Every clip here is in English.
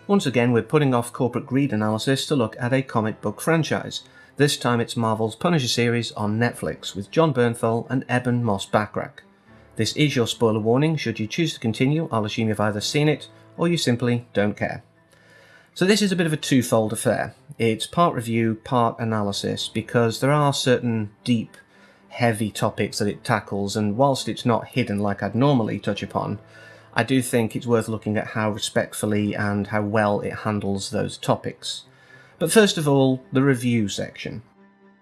Once again, we're putting off corporate greed analysis to look at a comic book franchise. This time it's Marvel's Punisher series on Netflix with Jon Bernthal and Eben Moss-Backrack. This is your spoiler warning. Should you choose to continue, I'll assume you've either seen it or you simply don't care. So this is a bit of a twofold affair. It's part review, part analysis, because there are certain deep, heavy topics that it tackles, and whilst it's not hidden like I'd normally touch upon, I do think it's worth looking at how respectfully and how well it handles those topics. But first of all, the review section.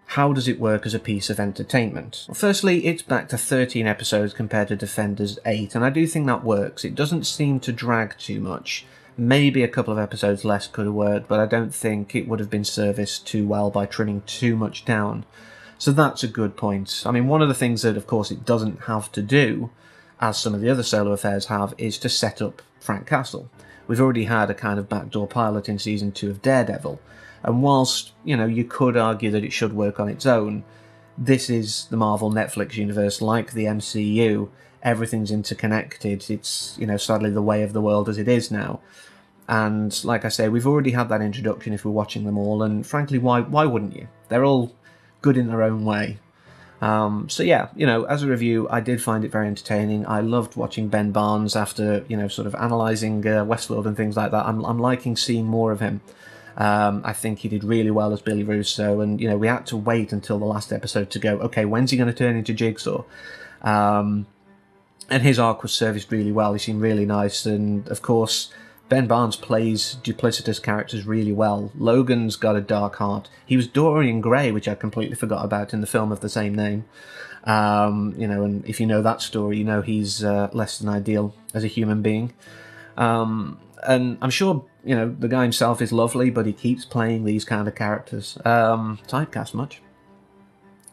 How does it work as a piece of entertainment? Well, firstly, it's back to 13 episodes compared to Defenders 8, and I do think that works. It doesn't seem to drag too much. Maybe a couple of episodes less could have worked, but I don't think it would have been serviced too well by trimming too much down. So that's a good point. I mean, one of the things that, of course, it doesn't have to do, as some of the other solo affairs have, is to set up Frank Castle. We've already had a kind of backdoor pilot in Season 2 of Daredevil, and whilst, you could argue that it should work on its own, this is the Marvel Netflix universe, like the MCU. Everything's interconnected. It's, sadly the way of the world as it is now. And like I say, we've already had that introduction if we're watching them all, and frankly, why wouldn't you? They're all good in their own way. So yeah, as a review, I did find it very entertaining. I loved watching Ben Barnes after, sort of analysing Westworld and things like that. I'm liking seeing more of him. I think he did really well as Billy Russo, and, we had to wait until the last episode to go, okay, when's he going to turn into Jigsaw? And his arc was serviced really well. He seemed really nice, and of course, Ben Barnes plays duplicitous characters really well. Logan's got a dark heart. He was Dorian Gray, which I completely forgot about in the film of the same name. And if you know that story, he's less than ideal as a human being. And I'm sure, the guy himself is lovely, but he keeps playing these kind of characters. Typecast much.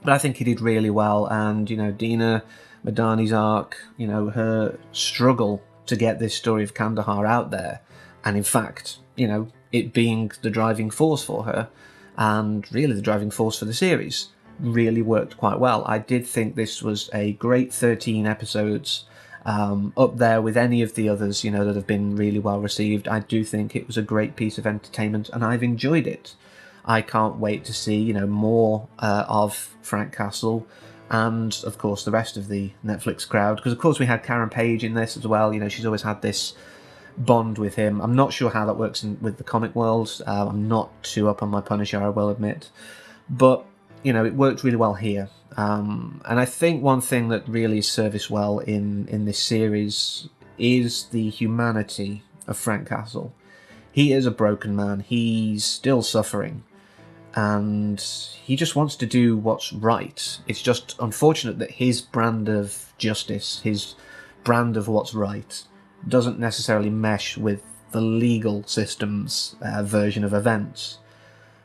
But I think he did really well, and, Dina Madani's arc, her struggle to get this story of Kandahar out there, and in fact, it being the driving force for her, and really the driving force for the series, really worked quite well. I did think this was a great 13 episodes, up there with any of the others, that have been really well received. I do think it was a great piece of entertainment, and I've enjoyed it. I can't wait to see, more of Frank Castle, and of course the rest of the Netflix crowd, because of course we had Karen Page in this as well. She's always had this bond with him. I'm not sure how that works with the comic world. I'm not too up on my Punisher, I will admit, but it worked really well here. And I think one thing that really serviced well in this series is the humanity of Frank Castle. He is a broken man. He's still suffering, and he just wants to do what's right. It's just unfortunate that his brand of justice, his brand of what's right, doesn't necessarily mesh with the legal system's version of events.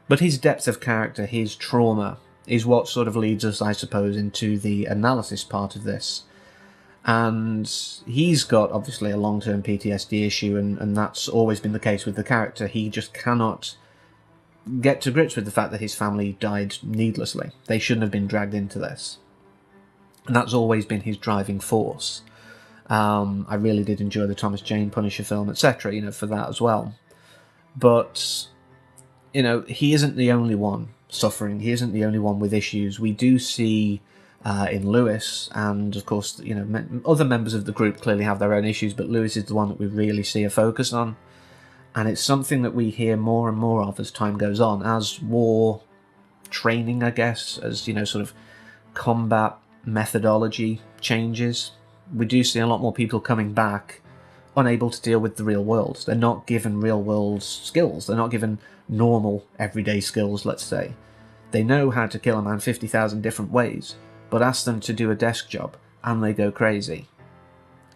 But his depth of character, his trauma, is what sort of leads us, I suppose, into the analysis part of this. And he's got, obviously, a long-term PTSD issue, and that's always been the case with the character. He just cannot get to grips with the fact that his family died needlessly. They shouldn't have been dragged into this. And that's always been his driving force. I really did enjoy the Thomas Jane Punisher film, etc., for that as well. But, he isn't the only one suffering. He isn't the only one with issues. We do see in Lewis, and of course, other members of the group clearly have their own issues, but Lewis is the one that we really see a focus on. And it's something that we hear more and more of as time goes on, as war training, I guess, as, sort of combat methodology changes. We do see a lot more people coming back unable to deal with the real world. They're not given real world skills. They're not given normal, everyday skills, let's say. They know how to kill a man 50,000 different ways, but ask them to do a desk job, and they go crazy.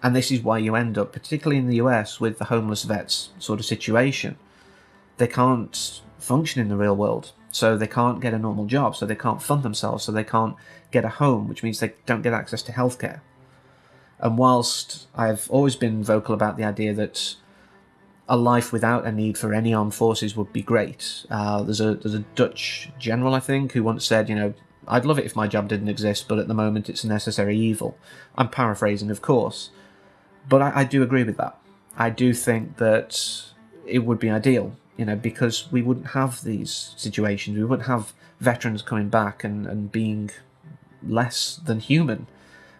And this is why you end up, particularly in the US, with the homeless vets sort of situation. They can't function in the real world, so they can't get a normal job, so they can't fund themselves, so they can't get a home, which means they don't get access to healthcare. And whilst I've always been vocal about the idea that a life without a need for any armed forces would be great, there's a Dutch general, I think, who once said, I'd love it if my job didn't exist, but at the moment it's a necessary evil. I'm paraphrasing, of course. But I do agree with that. I do think that it would be ideal, because we wouldn't have these situations. We wouldn't have veterans coming back and being less than human.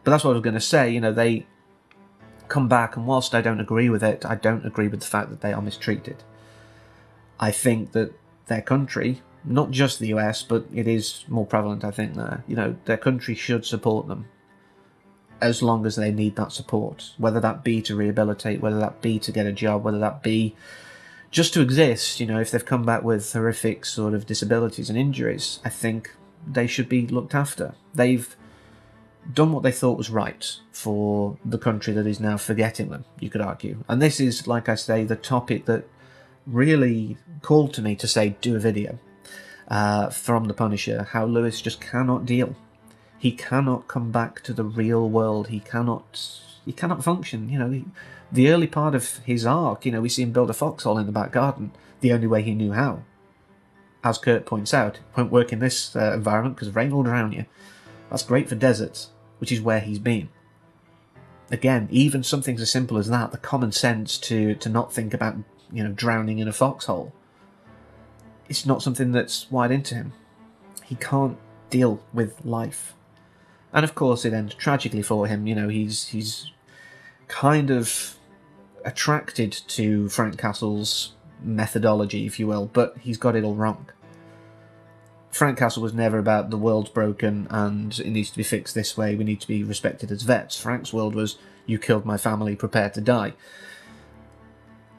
But that's what I was going to say. They come back, and whilst I don't agree with it, I don't agree with the fact that they are mistreated. I think that their country, not just the US, but it is more prevalent, I think, there, their country should support them as long as they need that support, whether that be to rehabilitate, whether that be to get a job, whether that be just to exist. If they've come back with horrific sort of disabilities and injuries, I think they should be looked after. They've done what they thought was right for the country that is now forgetting them, you could argue. And this is, like I say, the topic that really called to me to say, do a video from The Punisher, how Lewis just cannot deal. He cannot come back to the real world. He cannot function. The early part of his arc, we see him build a foxhole in the back garden, the only way he knew how. As Kurt points out, it won't work in this environment because rain will drown you. That's great for deserts, which is where he's been. Again, even something as simple as that, the common sense to not think about, drowning in a foxhole, it's not something that's wired into him. He can't deal with life. And of course it ends tragically for him. He's kind of attracted to Frank Castle's methodology, if you will, but he's got it all wrong. Frank Castle was never about the world's broken and it needs to be fixed this way, we need to be respected as vets. Frank's world was, you killed my family, prepare to die.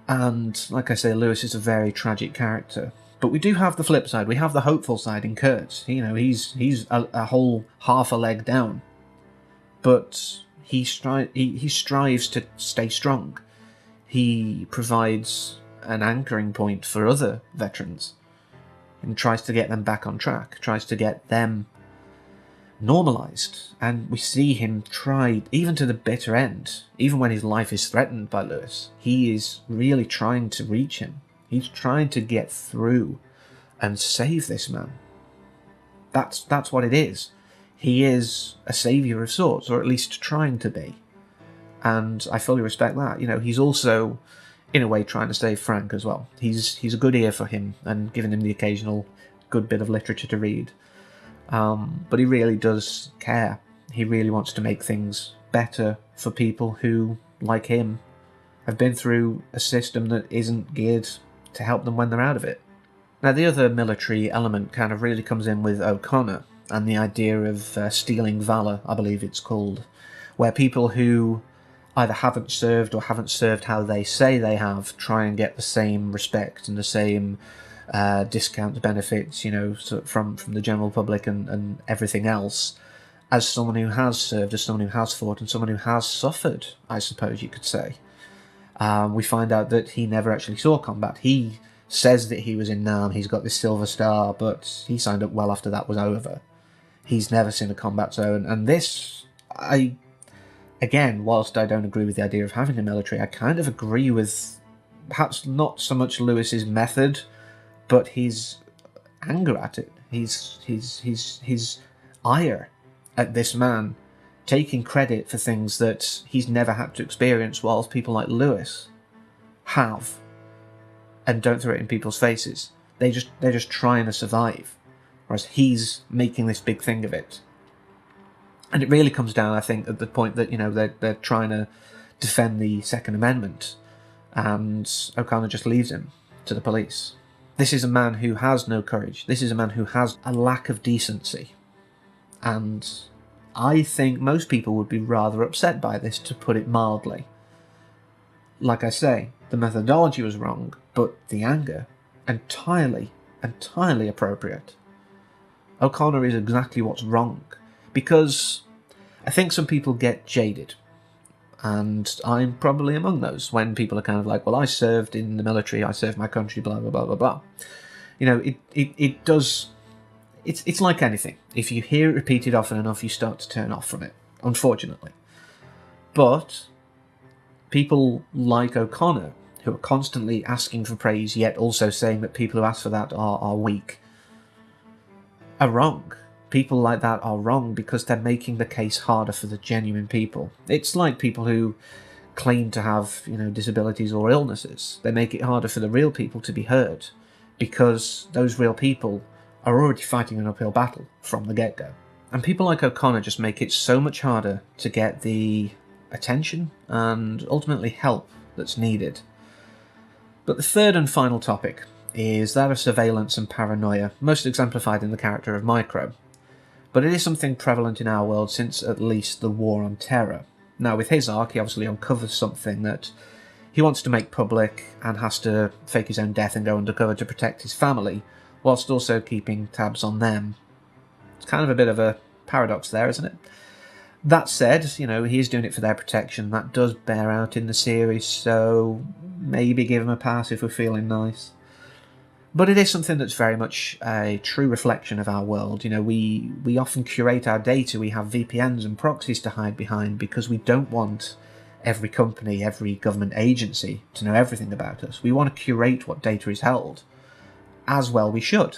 And like I say, Lewis is a very tragic character. But we do have the flip side. We have the hopeful side in Kurt. He's a whole half a leg down. But he strives to stay strong. He provides an anchoring point for other veterans and tries to get them back on track, tries to get them normalised. And we see him try, even to the bitter end, even when his life is threatened by Lewis, he is really trying to reach him. He's trying to get through and save this man. That's what it is. He is a saviour of sorts, or at least trying to be. And I fully respect that. He's also, in a way, trying to save Frank as well. He's a good ear for him and giving him the occasional good bit of literature to read. But he really does care. He really wants to make things better for people who, like him, have been through a system that isn't geared to help them when they're out of it. Now, the other military element kind of really comes in with O'Connor and the idea of stealing valour, I believe it's called, where people who either haven't served or haven't served how they say they have try and get the same respect and the same discount benefits, from the general public and everything else, as someone who has served, as someone who has fought, and someone who has suffered, I suppose you could say. We find out that he never actually saw combat. He says that he was in Nam, he's got this silver star, but he signed up well after that was over. He's never seen a combat zone, and this, again, whilst I don't agree with the idea of having a military, I kind of agree with perhaps not so much Lewis's method, but his anger at it, his ire at this man taking credit for things that he's never had to experience, whilst people like Lewis have, and don't throw it in people's faces. They're just trying to survive, whereas he's making this big thing of it. And it really comes down, I think, at the point that they're trying to defend the Second Amendment, and O'Connor just leaves him to the police. This is a man who has no courage. This is a man who has a lack of decency. And I think most people would be rather upset by this, to put it mildly. Like I say, the methodology was wrong, but the anger, entirely appropriate. O'Connor is exactly what's wrong, because I think some people get jaded. And I'm probably among those, when people are kind of like, well, I served in the military, I served my country, blah, blah, blah, blah, blah. It does... It's like anything. If you hear it repeated often enough, you start to turn off from it, unfortunately. But people like O'Connor, who are constantly asking for praise, yet also saying that people who ask for that are weak, are wrong. People like that are wrong because they're making the case harder for the genuine people. It's like people who claim to have, disabilities or illnesses. They make it harder for the real people to be heard, because those real people are already fighting an uphill battle from the get-go. And people like O'Connor just make it so much harder to get the attention and ultimately help that's needed. But the third and final topic is that of surveillance and paranoia, most exemplified in the character of Micro. But it is something prevalent in our world since at least the War on Terror. Now, with his arc, he obviously uncovers something that he wants to make public and has to fake his own death and go undercover to protect his family, whilst also keeping tabs on them. It's kind of a bit of a paradox there, isn't it? That said, he is doing it for their protection. That does bear out in the series, so maybe give him a pass if we're feeling nice. But it is something that's very much a true reflection of our world. We often curate our data. We have VPNs and proxies to hide behind because we don't want every company, every government agency to know everything about us. We want to curate what data is held. As well we should.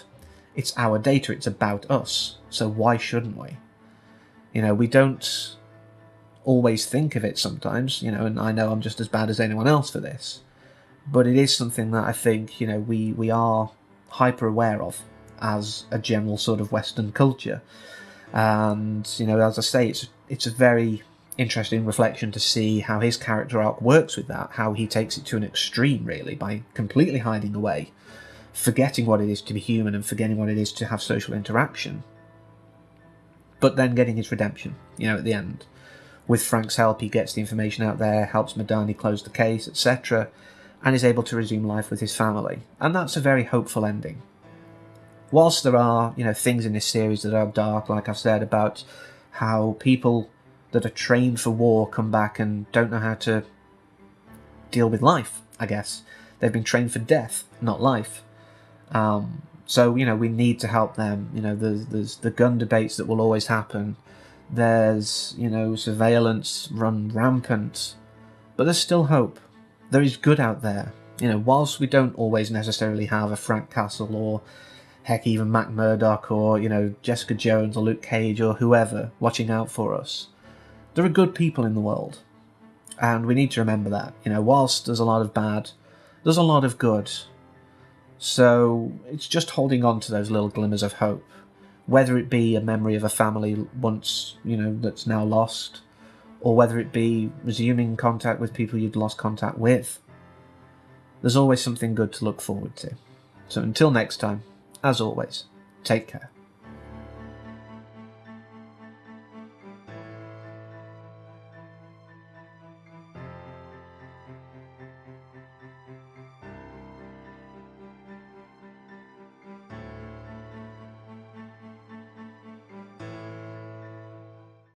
It's our data, it's about us, so why shouldn't we? We don't always think of it sometimes, and I know I'm just as bad as anyone else for this. But it is something that I think, we are hyper aware of as a general sort of Western culture. And, as I say, it's a very interesting reflection to see how his character arc works with that, how he takes it to an extreme, really, by completely hiding away, forgetting what it is to be human and forgetting what it is to have social interaction. But then getting his redemption, at the end. With Frank's help, he gets the information out there, helps Madani close the case, etc., and is able to resume life with his family. And that's a very hopeful ending. Whilst there are, things in this series that are dark, like I've said, about how people that are trained for war come back and don't know how to deal with life, I guess. They've been trained for death, not life. So, we need to help them. There's the gun debates that will always happen. There's, surveillance run rampant. But there's still hope. There is good out there. Whilst we don't always necessarily have a Frank Castle or, heck, even Matt Murdock or, Jessica Jones or Luke Cage or whoever watching out for us, there are good people in the world. And we need to remember that. Whilst there's a lot of bad, there's a lot of good. So it's just holding on to those little glimmers of hope. Whether it be a memory of a family once, that's now lost, or whether it be resuming contact with people you'd lost contact with. There's always something good to look forward to. So until next time, as always, take care.